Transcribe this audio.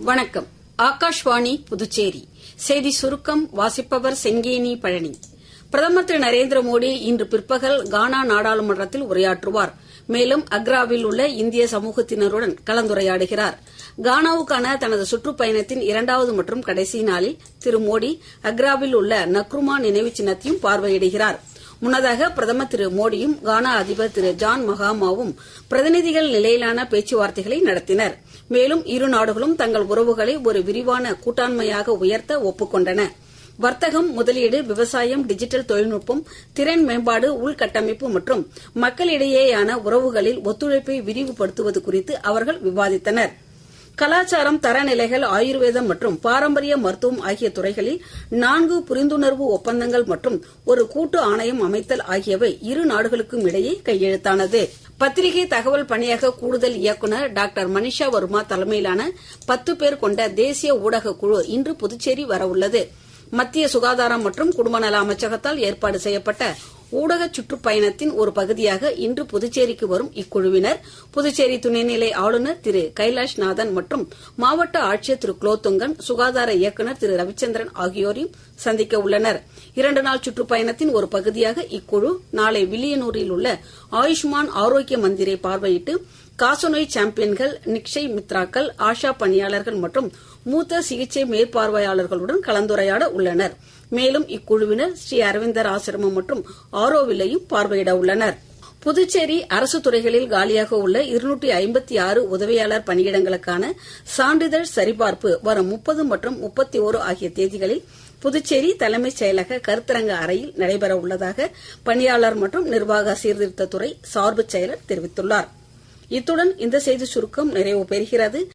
வணக்கம். ஆகாஷ்வாணி புதுச்சேரி செய்தி சுருக்கம் வாசிப்பவர் செங்கேனி பழனி. பிரதமர் திரு நரேந்திர மோடி இன்று பிற்பகல் கானா நாடாளுமன்றத்தில் உரையாற்றுவார். மேலும் அக்ராவில் உள்ள இந்திய சமூகத்தினருடன் கலந்துரையாடுகிறார். கானாவுக்கான தனது சுற்றுப்பயணத்தின் இரண்டாவது மற்றும் கடைசி நாளில் திரு மோடி அக்ராவில் உள்ள நக்ருமா நினைவு சின்னத்தையும் பார்வையிடுகிறார். முன்னதாக பிரதமர் திரு மோடியும் கானா அதிபர் திரு ஜான் மகாமாவும் பிரதிநிதிகள் நிலையிலான பேச்சுவார்த்தைகளை நடத்தினர். மேலும் இரு நாடுகளும் தங்கள் உறவுகளை ஒரு விரிவான கூட்டாண்மையாக உயர்த்த ஒப்புக்கொண்டன. வர்த்தகம், முதலீடு, விவசாயம், டிஜிட்டல் தொழில்நுட்பம், திறன் மேம்பாடு, உள்கட்டமைப்பு மற்றும் மக்களிடையேயான உறவுகளில் ஒத்துழைப்பை விரிவுபடுத்துவது குறித்து அவர்கள் விவாதித்தனர். கலாச்சாரம், தரநிலைகள், ஆயுர்வேதம் மற்றும் பாரம்பரிய மருத்துவம் ஆகிய துறைகளில் 4 புரிந்துணர்வு ஒப்பந்தங்கள் மற்றும் ஒரு கூட்டு ஆணையம் அமைத்தல் ஆகியவை இரு நாடுகளுக்கும் இடையே கையெழுத்தானது. பத்திரிகை தகவல் பணியக கூடுதல் இயக்குநர் டாக்டர் மனிஷா வர்மா தலைமையிலான 10 பேர் கொண்ட தேசிய ஊடக குழு இன்று புதுச்சேரி வரவுள்ளது. மத்திய சுகாதாரம் மற்றும் குடும்பநல அமைச்சகத்தால் ஏற்பாடு செய்யப்பட்ட ஊடக சுற்றுப்பயணத்தின் ஒரு பகுதியாக இன்று புதுச்சேரிக்கு வரும் இக்குழுவினர் புதுச்சேரி துணைநிலை ஆளுநர் திரு கைலாஷ்நாதன் மற்றும் மாவட்ட ஆட்சியர் திரு குலோத்துங்கன், சுகாதார இயக்குநர் திரு ரவிச்சந்திரன் ஆகியோரையும் சந்திக்க உள்ளனர். 2 நாள் சுற்றுப்பயணத்தின் ஒரு பகுதியாக இக்குழு நாளை வில்லியனூரில் உள்ள ஆயுஷ்மான் ஆரோக்கிய மந்திரை பார்வையிட்டு காசநோய் சாம்பியன்கள், நிக்ஷய் மித்ராக்கள், ஆஷா பணியாளர்கள் மற்றும் மூத்த சிகிச்சை மேற்பார்வையாளர்களுடன் கலந்துரையாட உள்ளனர். மேலும் இக்குழுவினர் ஸ்ரீ அரவிந்தர் ஆசிரமம் மற்றும் ஆரோவில்லையும் பார்வையிட உள்ளனர். புதுச்சேரி அரசு துறைகளில் காலியாக உள்ள 256 உதவியாளர் பணியிடங்களுக்கான சான்றிதழ் சரிபார்ப்பு வரும் 30 மற்றும் 31 ஆகிய தேதிகளில் புதுச்சேரி தலைமைச் செயலக கருத்தரங்க அறையில் நடைபெற உள்ளதாக பணியாளர் மற்றும் நிர்வாக சீர்திருத்தத்துறை சார்பு செயலர் தெரிவித்துள்ளார். இத்துடன் இந்த செய்தி சுருக்கம் நிறைவு பெறுகிறது.